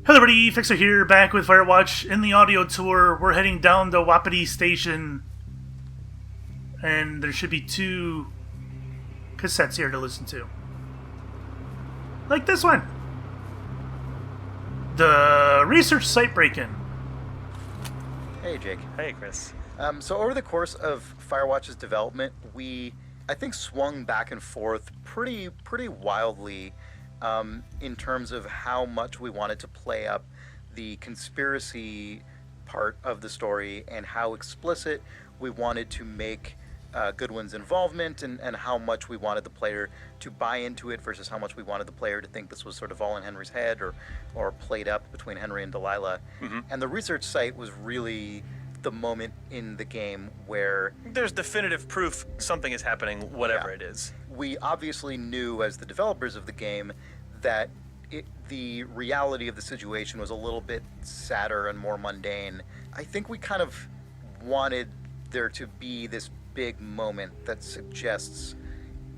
Hello everybody, Fixxxer here, back with Firewatch in the audio tour. We're heading down to Wapiti Station, and there should be 2 cassettes here to listen to. Like this one. The research site break-in. Hey Jake. Hey Chris. So over the course of Firewatch's development, we, I think, swung back and forth pretty wildly in terms of how much we wanted to play up the conspiracy part of the story and how explicit we wanted to make Goodwin's involvement and how much we wanted the player to buy into it versus how much we wanted the player to think this was sort of all in Henry's head or played up between Henry and Delilah. Mm-hmm. And the research site was really the moment in the game where there's definitive proof something is happening, whatever it is. We obviously knew as the developers of the game that the reality of the situation was a little bit sadder and more mundane. I think we kind of wanted there to be this big moment that suggests,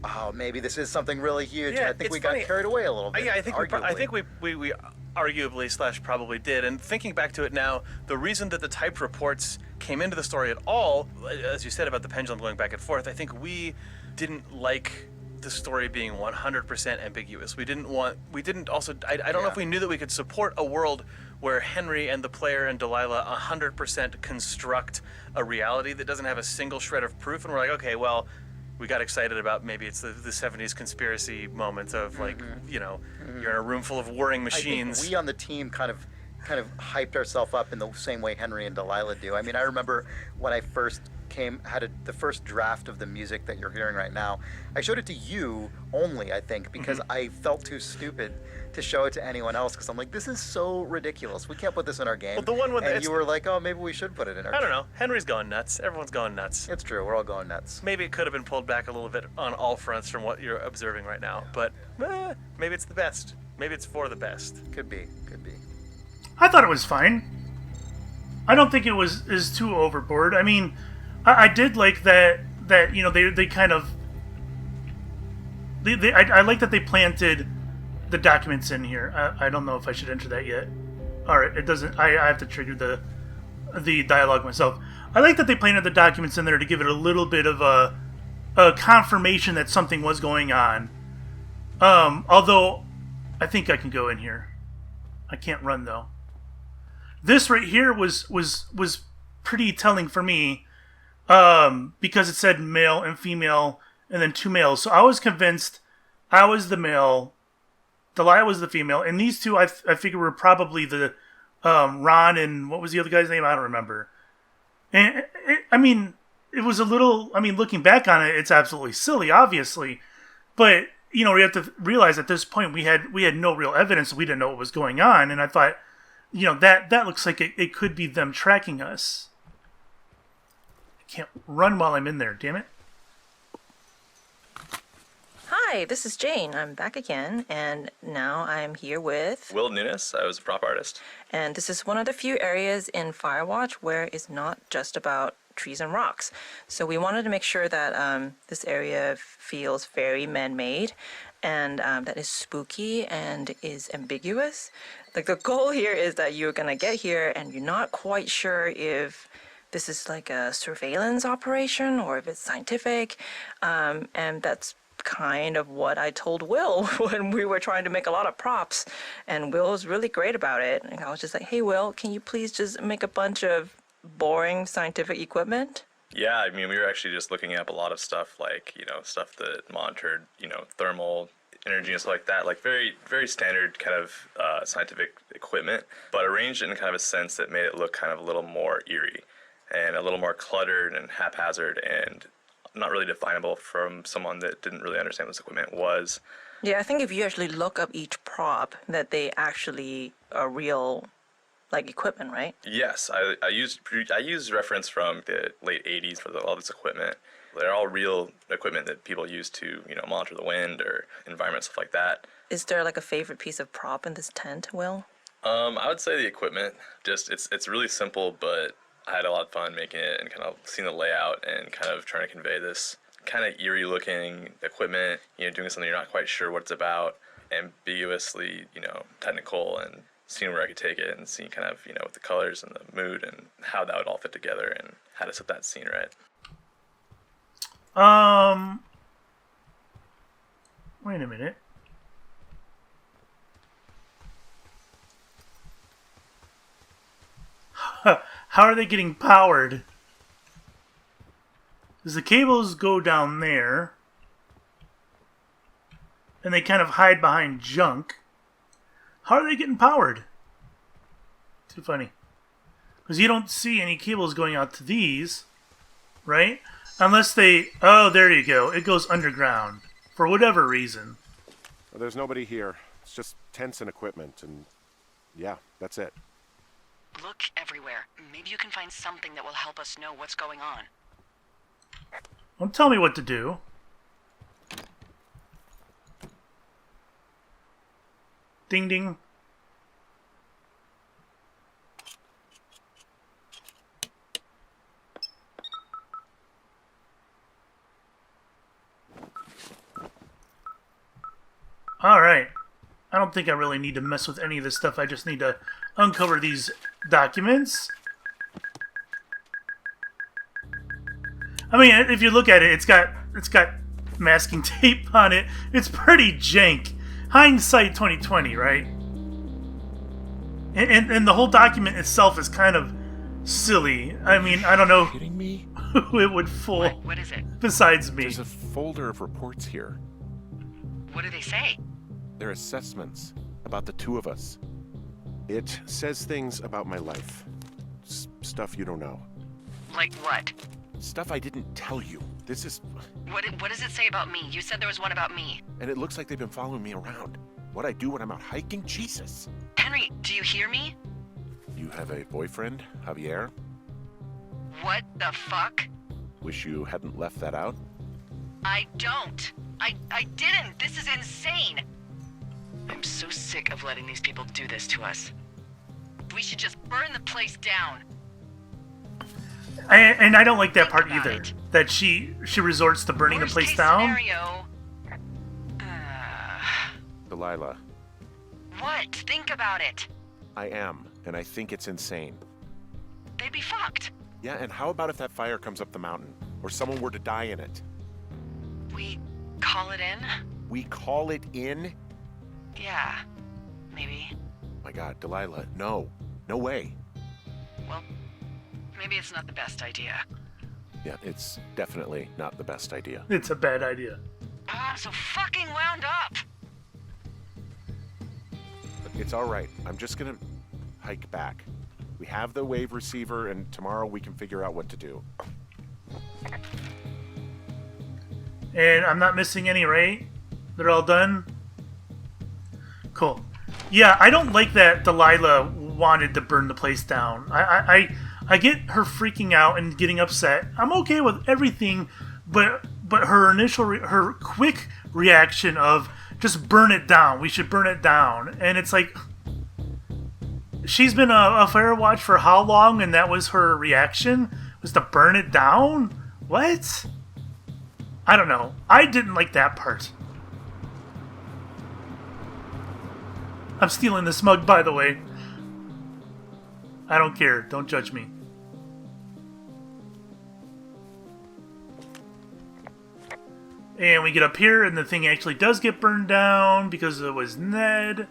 oh, maybe this is something really huge. Yeah, I think we got carried away a little bit. Yeah, I think we arguably / probably did. And thinking back to it now, the reason that the typed reports came into the story at all, as you said about the pendulum going back and forth, I think we didn't like the story being 100% ambiguous. I don't know if we knew that we could support a world where Henry and the player and Delilah 100% construct a reality that doesn't have a single shred of proof, and we're like, okay, well, we got excited about maybe it's the 70s conspiracy moment of like, you're in a room full of warring machines. I think we on the team kind of hyped ourselves up in the same way Henry and Delilah do. I mean, I remember when I first the first draft of the music that you're hearing right now, I showed it to you only, I think, because I felt too stupid to show it to anyone else, because I'm like, this is so ridiculous. We can't put this in our game. Well, the one and you were like, oh, maybe we should put it in our game. I don't know. Henry's going nuts. Everyone's going nuts. It's true. We're all going nuts. Maybe it could have been pulled back a little bit on all fronts from what you're observing right now, but maybe it's the best. Maybe it's for the best. Could be. I thought it was fine. I don't think it is too overboard. I mean, I did like that they kind of I like that they planted the documents in here. I don't know if I should enter that yet. All right, it doesn't. I have to trigger the dialogue myself. I like that they planted the documents in there to give it a little bit of a confirmation that something was going on. Although I think I can go in here. I can't run though. This right here was pretty telling for me. Because it said male and female and then 2 males. So I was convinced I was the male, Delilah was the female, and these 2 I figure were probably the Ron and what was the other guy's name? I don't remember. And it was a little, looking back on it, it's absolutely silly, obviously. But, we have to realize at this point we had no real evidence. We didn't know what was going on. And I thought, that looks like it could be them tracking us. Can't run while I'm in there, damn it. Hi, this is Jane. I'm back again, and now I'm here with Will Nunes. I was a prop artist. And this is one of the few areas in Firewatch where it's not just about trees and rocks. So we wanted to make sure that this area feels very man-made and that is spooky and is ambiguous. Like, the goal here is that you're gonna get here and you're not quite sure if this is like a surveillance operation or if it's scientific, and that's kind of what I told Will when we were trying to make a lot of props, and Will was really great about it. And I was just like, hey Will, can you please just make a bunch of boring scientific equipment? Yeah, we were actually just looking up a lot of stuff, like, stuff that monitored, thermal energy and stuff like that, like very, very standard kind of scientific equipment, but arranged in kind of a sense that made it look kind of a little more eerie and a little more cluttered and haphazard and not really definable from someone that didn't really understand what this equipment was. Yeah, I think if you actually look up each prop, that they actually are real, like, equipment, right? Yes, I used reference from the late 80s for all this equipment. They're all real equipment that people use to, monitor the wind or environment, stuff like that. Is there like a favorite piece of prop in this tent, Will? I would say the equipment. Just it's really simple, but I had a lot of fun making it and kind of seeing the layout and kind of trying to convey this kind of eerie looking equipment, doing something you're not quite sure what it's about, ambiguously, technical and seeing where I could take it and seeing kind of, with the colors and the mood and how that would all fit together and how to set that scene right. Wait a minute. How are they getting powered? Because the cables go down there, and they kind of hide behind junk. How are they getting powered? Too funny. Because you don't see any cables going out to these, right? Unless they... Oh, there you go. It goes underground. For whatever reason. Well, there's nobody here. It's just tents and equipment, and yeah, that's it. Look everywhere. Maybe you can find something that will help us know what's going on. Don't tell me what to do. Ding ding. Alright. I don't think I really need to mess with any of this stuff. I just need to uncover these documents. I mean, if you look at it, it's got masking tape on it. It's pretty jank. Hindsight 2020, right? And the whole document itself is kind of silly. I mean, I don't know Kidding me? who it would fool What is it? besides me. There's a folder of reports here. What do they say? They're assessments about the two of us. It says things about my life. Stuff you don't know. Like what? Stuff I didn't tell you. This is... What does it say about me? You said there was one about me. And it looks like they've been following me around. What I do when I'm out hiking? Jesus. Henry, do you hear me? You have a boyfriend, Javier? What the fuck? Wish you hadn't left that out. I don't. I didn't. This is insane. I'm so sick of letting these people do this to us. We should just burn the place down. And I don't like that Think part about either. it. That she resorts to burning the Worst place case down. Scenario. Delilah, What? Think about it. I am, and I think it's insane. They'd be fucked. Yeah, and how about if that fire comes up the mountain, or someone were to die in it? We call it in? We call it in? Yeah. Maybe. My God, Delilah, no. No way. Well, maybe it's not the best idea. Yeah, it's definitely not the best idea. It's a bad idea. I'm so fucking wound up. It's all right. I'm just gonna hike back. We have the wave receiver, and tomorrow we can figure out what to do. And I'm not missing any, right? They're all done? Cool. Yeah, I don't like that Delilah wanted to burn the place down. I get her freaking out and getting upset. I'm okay with everything, but her her quick reaction of just burn it down. We should burn it down. And it's like, she's been a Firewatch for how long? And that was her reaction? Was to burn it down? What? I don't know. I didn't like that part. I'm stealing this mug, by the way. I don't care. Don't judge me. And we get up here, and the thing actually does get burned down because it was Ned.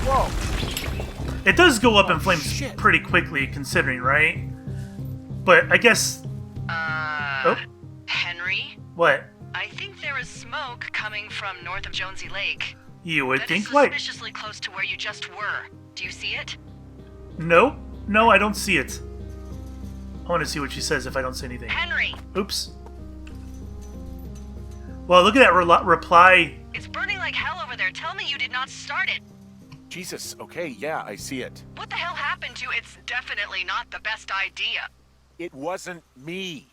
Whoa! It does go up in flames pretty quickly, considering, right? But I guess... Oh, Henry? what? I think there is smoke coming from north of Jonesy Lake. You would That think, is like... suspiciously close to where you just were. Do you see it? Nope. No, I don't see it. I want to see what she says if I don't say anything. Henry! Oops. Well, look at that reply. It's burning like hell over there. Tell me you did not start it. Jesus, okay, yeah, I see it. What the hell happened to it's definitely not the best idea? It wasn't me.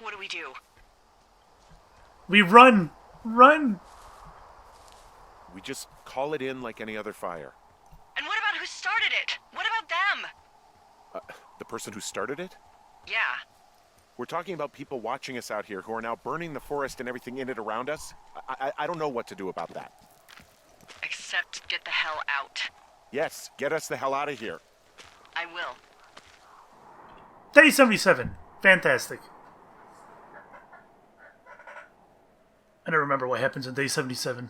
What do we do? We run. Run. We just call it in like any other fire. And what about who started it? What about them? The person who started it? Yeah. We're talking about people watching us out here who are now burning the forest and everything in it around us. I don't know what to do about that. Except get the hell out. Yes, get us the hell out of here. I will. Day 77. Fantastic. I don't remember what happens in day 77.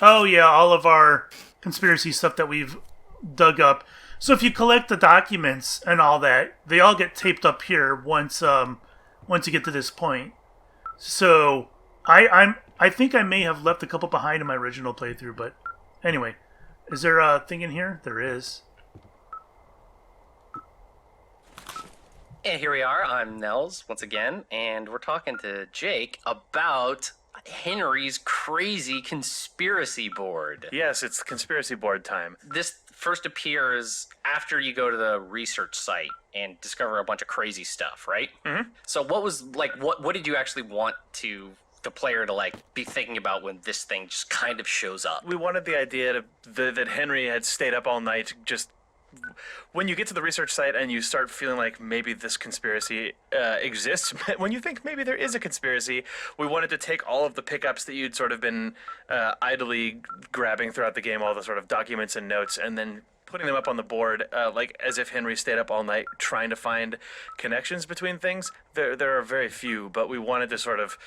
Oh yeah, all of our conspiracy stuff that we've dug up. So if you collect the documents and all that, they all get taped up here once you get to this point. So I think I may have left a couple behind in my original playthrough, but anyway, is there a thing in here? There is. And here we are. I'm Nels once again, and we're talking to Jake about Henry's crazy conspiracy board. Yes, it's conspiracy board time. This first appears after you go to the research site and discover a bunch of crazy stuff, right? Mm-hmm. So what was like what did you actually want the player to like be thinking about when this thing just kind of shows up? We wanted the idea that Henry had stayed up all night just... When you get to the research site and you start feeling like maybe this conspiracy exists, when you think maybe there is a conspiracy, we wanted to take all of the pickups that you'd sort of been idly grabbing throughout the game, all the sort of documents and notes, and then putting them up on the board, like as if Henry stayed up all night trying to find connections between things. There are very few, but we wanted to sort of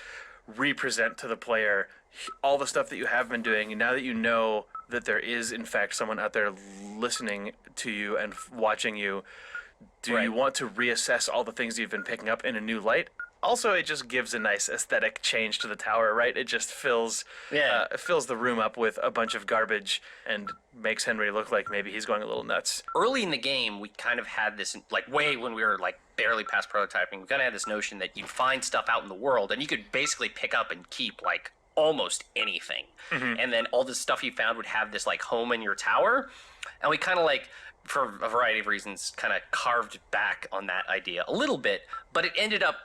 represent to the player all the stuff that you have been doing, and now that you know that there is in fact someone out there listening to you and watching you, do you want to reassess all the things you've been picking up in a new light? Also, it just gives a nice aesthetic change to the tower, right? It just fills the room up with a bunch of garbage and makes Henry look like maybe he's going a little nuts. Early in the game, we kind of had this, like way when we were like barely past prototyping, we kind of had this notion that you'd find stuff out in the world and you could basically pick up and keep like almost anything. Mm-hmm. And then all this stuff you found would have this like home in your tower. And we kind of like, for a variety of reasons, kind of carved back on that idea a little bit, but it ended up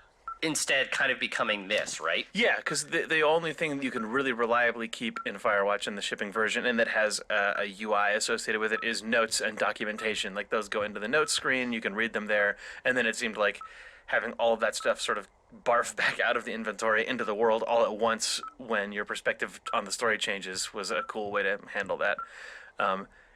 instead kind of becoming this, right? Yeah, because the only thing you can really reliably keep in Firewatch in the shipping version and that has a UI associated with it is notes and documentation. Like those go into the notes screen, you can read them there, and then it seemed like having all of that stuff sort of barf back out of the inventory into the world all at once when your perspective on the story changes was a cool way to handle that.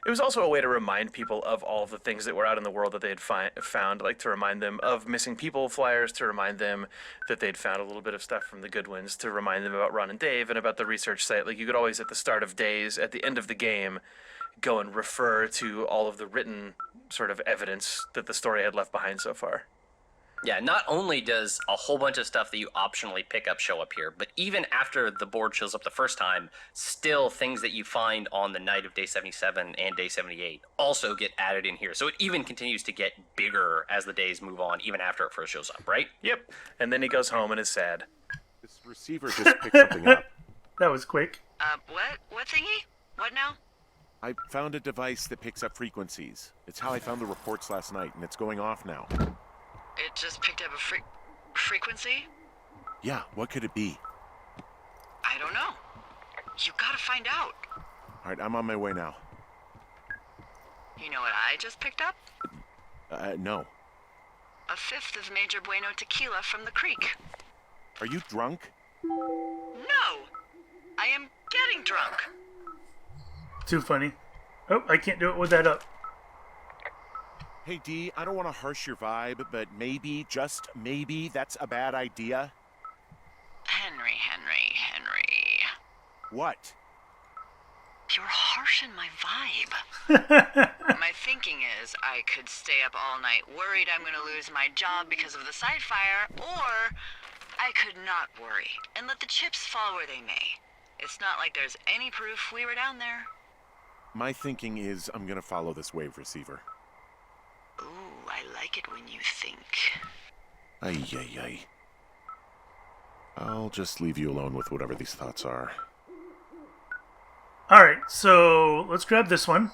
It was also a way to remind people of all of the things that were out in the world that they had found, like to remind them of missing people flyers, to remind them that they'd found a little bit of stuff from the Goodwins, to remind them about Ron and Dave and about the research site. Like you could always, at the start of days, at the end of the game, go and refer to all of the written sort of evidence that the story had left behind so far. Yeah, not only does a whole bunch of stuff that you optionally pick up show up here, but even after the board shows up the first time, still things that you find on the night of day 77 and day 78 also get added in here. So it even continues to get bigger as the days move on, even after it first shows up, right? Yep. And then he goes home and is sad. This receiver just picked something up. That was quick. What thingy? What now? I found a device that picks up frequencies. It's how I found the reports last night, and it's going off now. It just picked up a frequency? Yeah, what could it be? I don't know. You gotta find out. All right, I'm on my way now. You know what I just picked up? No. A fifth of Major Bueno tequila from the creek. Are you drunk? No! I am getting drunk. Too funny. Oh, I can't do it with that up. Hey, D, I don't want to harsh your vibe, but maybe, just maybe, that's a bad idea. Henry. What? You're harshing my vibe. My thinking is I could stay up all night worried I'm going to lose my job because of the side fire, or I could not worry and let the chips fall where they may. It's not like there's any proof we were down there. My thinking is I'm going to follow this wave receiver. Ooh, I like it when you think. Ay. I'll just leave you alone with whatever these thoughts are. All right, so let's grab this one.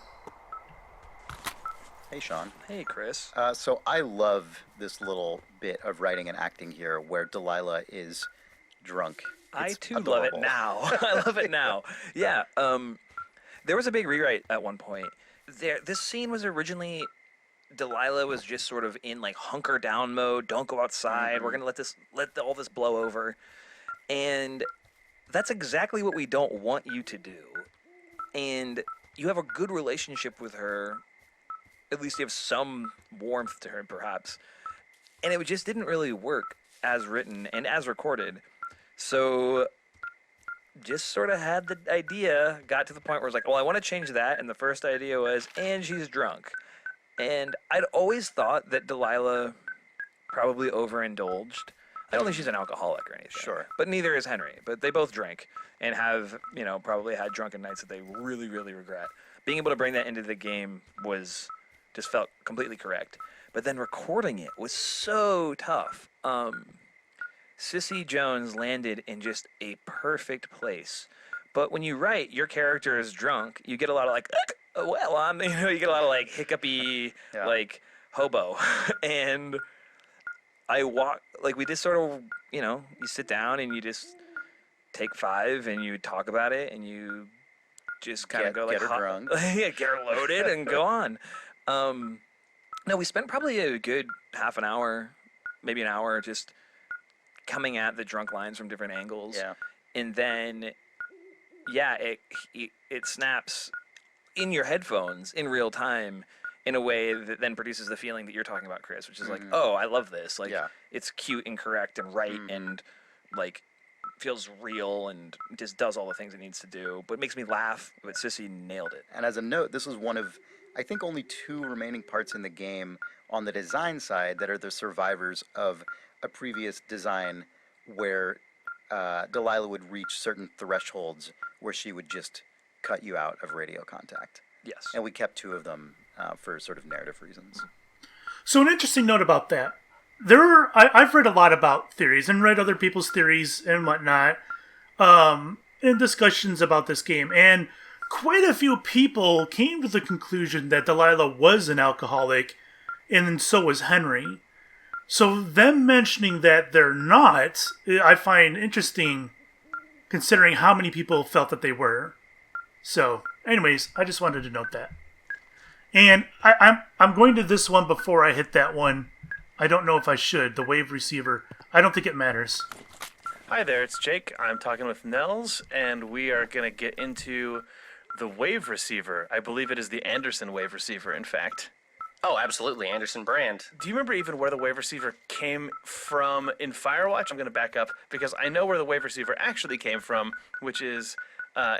Hey, Sean. Hey, Chris. So I love this little bit of writing and acting here where Delilah is drunk. I It's too adorable. love it now. I love it now. Yeah. There was a big rewrite at one point this scene was originally Delilah was just sort of in like hunker down mode. Don't go outside. We're gonna let all this blow over, and that's exactly what we don't want you to do. And you have a good relationship with her. At least you have some warmth to her, perhaps. And it just didn't really work as written and as recorded. So just sort of had the idea, got to the point where it's like, well, I want to change that. And the first idea was, and she's drunk. And I'd always thought that Delilah probably overindulged. I don't think she's an alcoholic or anything. Sure. But neither is Henry. But they both drink and have, probably had drunken nights that they really, really regret. Being able to bring that into the game just felt completely correct. But then recording it was so tough. Sissy Jones landed in just a perfect place. But when you write, your character is drunk, you get a lot of like, you get a lot of like hiccupy, like hobo. And we just sort of, you sit down and you just take 5 and you talk about it and you just kind of go like, get her drunk. Yeah, get her loaded and go on. No, we spent probably a good half an hour, maybe an hour, just coming at the drunk lines from different angles. Yeah. And then, it snaps in your headphones in real time in a way that then produces the feeling that you're talking about, Chris, which is like, oh, I love this. Like, it's cute and correct and right and, like, feels real and just does all the things it needs to do. But it makes me laugh. But Sissy nailed it. And as a note, this was one of, I think, only 2 remaining parts in the game on the design side that are the survivors of a previous design where Delilah would reach certain thresholds where she would just cut you out of radio contact. Yes. And we kept 2 of them for sort of narrative reasons. So an interesting note about that. I've read a lot about theories and read other people's theories and whatnot in discussions about this game. And quite a few people came to the conclusion that Delilah was an alcoholic, and so was Henry. So them mentioning that they're not, I find interesting, considering how many people felt that they were. So, anyways, I just wanted to note that. And I'm going to this one before I hit that one. I don't know if I should. The wave receiver. I don't think it matters. Hi there, it's Jake. I'm talking with Nels, and we are going to get into the wave receiver. I believe it is the Anderson wave receiver, in fact. Oh, absolutely, Anderson brand. Do you remember even where the wave receiver came from in Firewatch? I'm going to back up because I know where the wave receiver actually came from, which is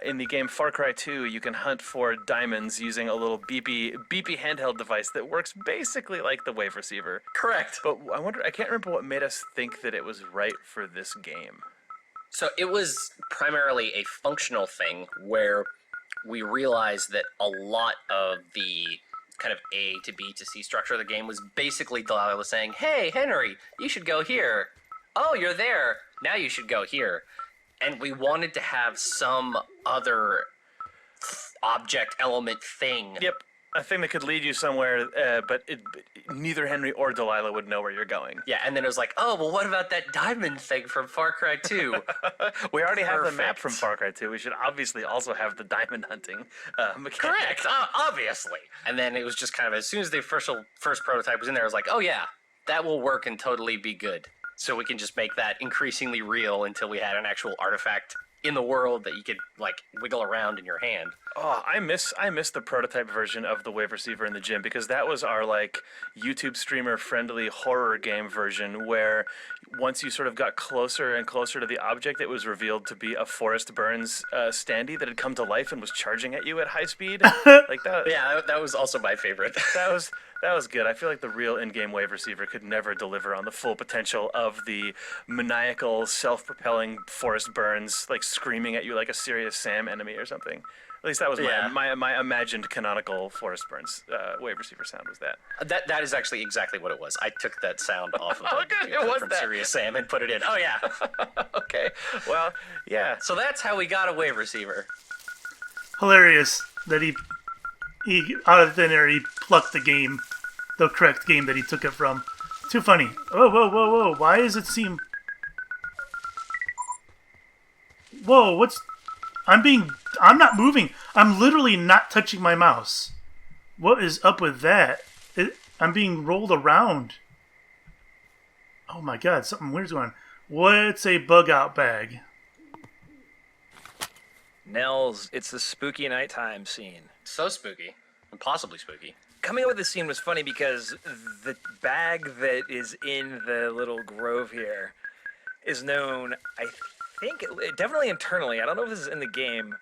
in the game Far Cry 2, you can hunt for diamonds using a little beepy handheld device that works basically like the wave receiver. Correct. But I can't remember what made us think that it was right for this game. So it was primarily a functional thing where we realized that a lot of the kind of A to B to C structure of the game was basically Delilah saying, hey, Henry, you should go here. Oh, you're there. Now you should go here. And we wanted to have some other object element thing. Yep, a thing that could lead you somewhere, but neither Henry or Delilah would know where you're going. Yeah, and then it was like, oh, well, what about that diamond thing from Far Cry 2? We already have the map Perfect. from Far Cry 2. We should obviously also have the diamond hunting mechanic. Correct, obviously. And then it was just kind of, as soon as the first prototype was in there, I was like, oh yeah, that will work and totally be good. So we can just make that increasingly real until we had an actual artifact in the world that you could like wiggle around in your hand. Oh, I miss the prototype version of the wave receiver in the gym because that was our like YouTube streamer friendly horror game version where once you sort of got closer and closer to the object, it was revealed to be a Forrest Burns standee that had come to life and was charging at you at high speed. Like that. Yeah, that was also my favorite. That was good. I feel like the real in-game wave receiver could never deliver on the full potential of the maniacal, self-propelling Forrest Burns, like screaming at you like a Serious Sam enemy or something. At least that was my imagined canonical Forrest Burns wave receiver sound was that. That is actually exactly what it was. I took that sound off of Oh, good. It was from that. Serious Sam and put it in. Oh yeah. Okay. Well, yeah. So that's how we got a wave receiver. Hilarious that he out of thin air he plucked the correct game that he took it from. Too funny. Whoa. Why does it seem... Whoa, I'm not moving. I'm literally not touching my mouse. What is up with that? I'm being rolled around. Oh my god, something weird's going on. What's a bug out bag? Nels, it's the spooky nighttime scene. So spooky. Impossibly spooky. Coming up with this scene was funny because the bag that is in the little grove here is known, I think, definitely internally, I don't know if this is in the game,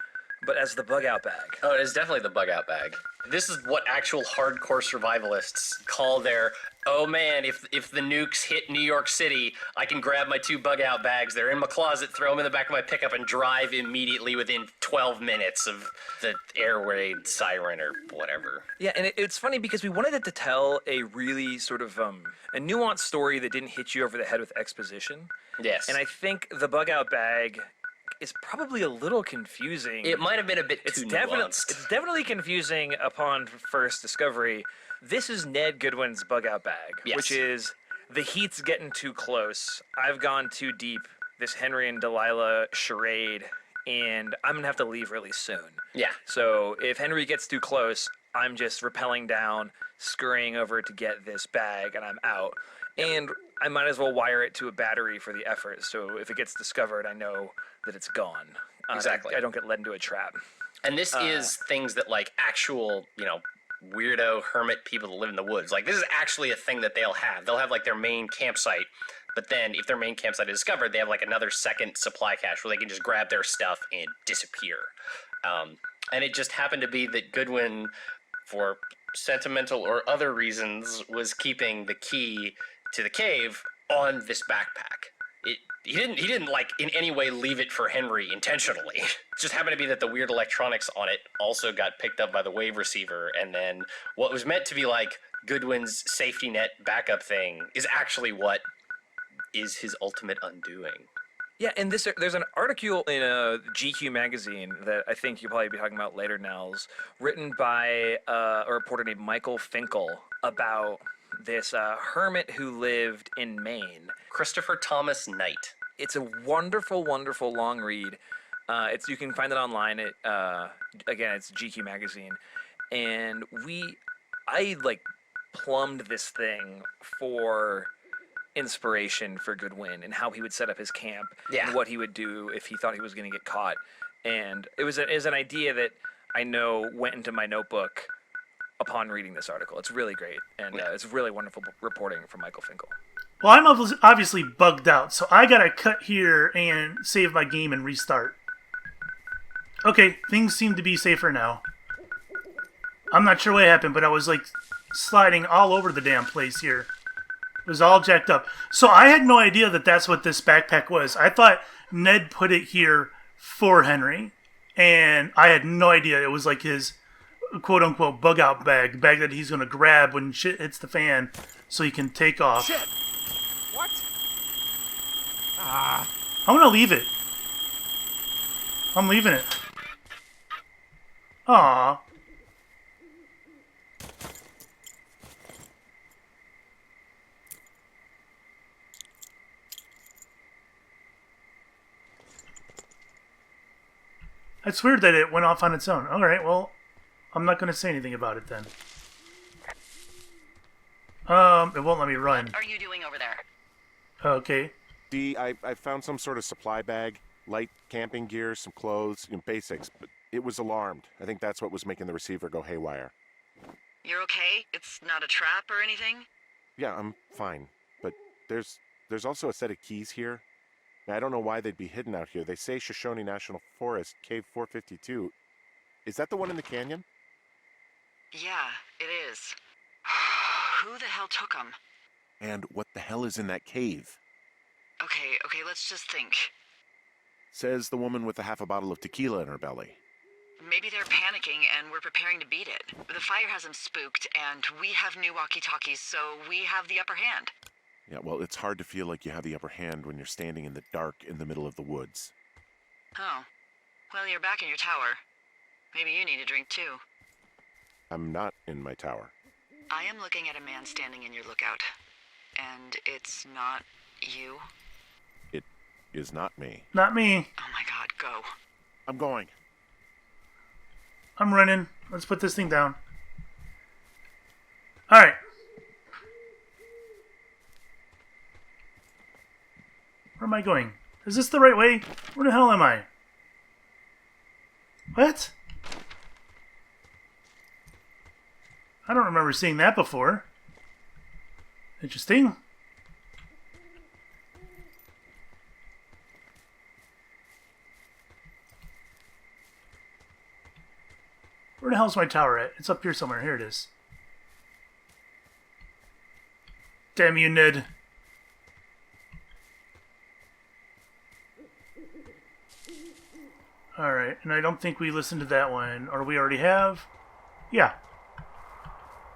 but as the bug out bag. Oh, it is definitely the bug out bag. This is what actual hardcore survivalists call their, oh man, if the nukes hit New York City, I can grab my 2 bug out bags. They're in my closet, throw them in the back of my pickup, and drive immediately within 12 minutes of the air raid siren or whatever. Yeah, and it's funny because we wanted it to tell a really sort of a nuanced story that didn't hit you over the head with exposition. Yes. And I think the bug out bag is probably a little confusing. It might have been a bit too nuanced. It's definitely confusing upon first discovery. This is Ned Goodwin's bug out bag, Yes. which is the heat's getting too close. I've gone too deep. This Henry and Delilah charade, and I'm gonna have to leave really soon. Yeah. So if Henry gets too close, I'm just rappelling down, scurrying over to get this bag, and I'm out. And I might as well wire it to a battery for the effort, so if it gets discovered, I know that it's gone. Exactly. I don't get led into a trap. And this is things that, like, actual, weirdo hermit people that live in the woods. Like, this is actually a thing that they'll have. They'll have, like, their main campsite, but then if their main campsite is discovered, they have, like, another second supply cache where they can just grab their stuff and disappear. And it just happened to be that Goodwin, for sentimental or other reasons, was keeping the key to the cave on this backpack. He didn't like in any way leave it for Henry intentionally. It just happened to be that the weird electronics on it also got picked up by the wave receiver, and then what was meant to be like Goodwin's safety net backup thing is actually what is his ultimate undoing. Yeah, and there's an article in a GQ magazine that I think you'll probably be talking about later, Nels, written by a reporter named Michael Finkel about this hermit who lived in Maine. Christopher Thomas Knight. It's a wonderful, wonderful long read. You can find it online. Again, it's GQ magazine, and I plumbed this thing for inspiration for Goodwin and how he would set up his camp and what he would do if he thought he was going to get caught. And it was an idea that I know went into my notebook upon reading this article. It's really great, and it's really wonderful reporting from Michael Finkel. Well, I'm obviously bugged out, so I gotta cut here and save my game and restart. Okay, things seem to be safer now. I'm not sure what happened, but I was sliding all over the damn place here. It was all jacked up. So I had no idea that that's what this backpack was. I thought Ned put it here for Henry, and I had no idea it was like his quote-unquote bug-out bag that he's going to grab when shit hits the fan so he can take off. Shit! What? I'm going to leave it. I'm leaving it. Aww. It's weird that it went off on its own. Alright, well, I'm not going to say anything about it then. It won't let me run. What are you doing over there? Okay. I found some sort of supply bag, light camping gear, some clothes, basics, but it was alarmed. I think that's what was making the receiver go haywire. You're okay? It's not a trap or anything? Yeah, I'm fine, but there's also a set of keys here. Now, I don't know why they'd be hidden out here. They say Shoshone National Forest, Cave 452. Is that the one in the canyon? Yeah, it is. Who the hell took them? And what the hell is in that cave? Okay, let's just think. Says the woman with half a bottle of tequila in her belly. Maybe they're panicking and we're preparing to beat it. The fire has them spooked, and we have new walkie-talkies, so we have the upper hand. Yeah, well, it's hard to feel like you have the upper hand when you're standing in the dark in the middle of the woods. Oh. Well, you're back in your tower. Maybe you need a drink, too. I'm not in my tower. I am looking at a man standing in your lookout. And it's not you? It is not me. Not me. Oh my god, go. I'm going. I'm running. Let's put this thing down. Alright. Where am I going? Is this the right way? Where the hell am I? What? I don't remember seeing that before. Interesting. Where the hell's my tower at? It's up here somewhere. Here it is. Damn you, Ned. Alright, and I don't think we listened to that one. Or we already have? Yeah.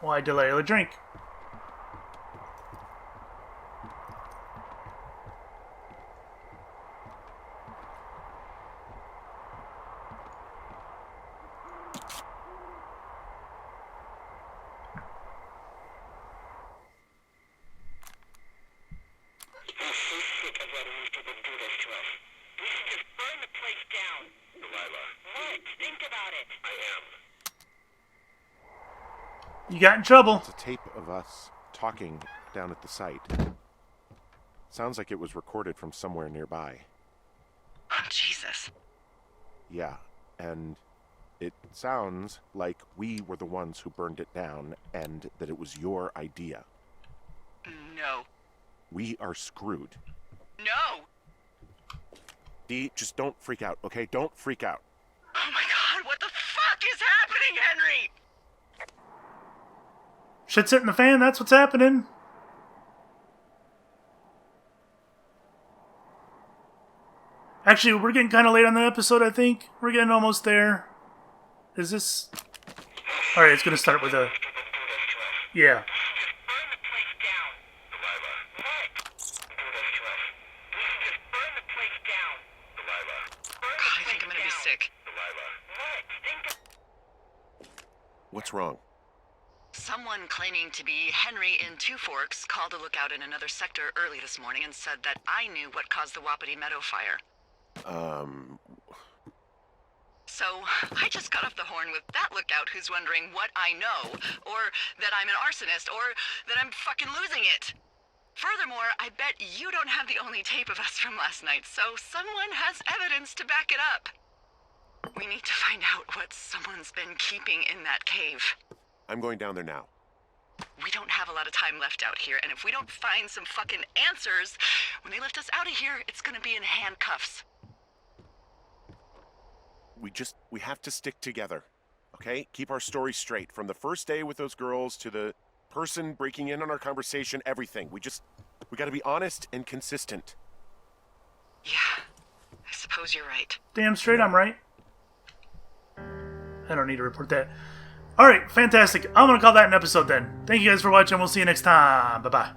Why Delilah drink? You got in trouble. It's a tape of us talking down at the site. Sounds like it was recorded from somewhere nearby. Oh, Jesus. Yeah, and it sounds like we were the ones who burned it down and that it was your idea. No. We are screwed. No! Dee, just don't freak out, okay? Don't freak out. Oh my god, what the fuck is happening, Henry? Shit's hitting the fan, that's what's happening. Actually, we're getting kind of late on the episode, I think. We're getting almost there. Is this... Alright, it's going to start with a... Yeah. God, I think I'm gonna be sick. What's wrong? Someone claiming to be Henry in Two Forks called a lookout in another sector early this morning and said that I knew what caused the Wapiti Meadow fire. So, I just got off the horn with that lookout who's wondering what I know, or that I'm an arsonist, or that I'm fucking losing it. Furthermore, I bet you don't have the only tape of us from last night, so someone has evidence to back it up. We need to find out what someone's been keeping in that cave. I'm going down there now. We don't have a lot of time left out here, and if we don't find some fucking answers, when they lift us out of here, it's gonna be in handcuffs. We have to stick together, okay? Keep our story straight. From the first day with those girls to the person breaking in on our conversation, everything. We gotta be honest and consistent. Yeah, I suppose you're right. Damn straight I'm right. I don't need to report that. Alright, fantastic. I'm going to call that an episode then. Thank you guys for watching. We'll see you next time. Bye-bye.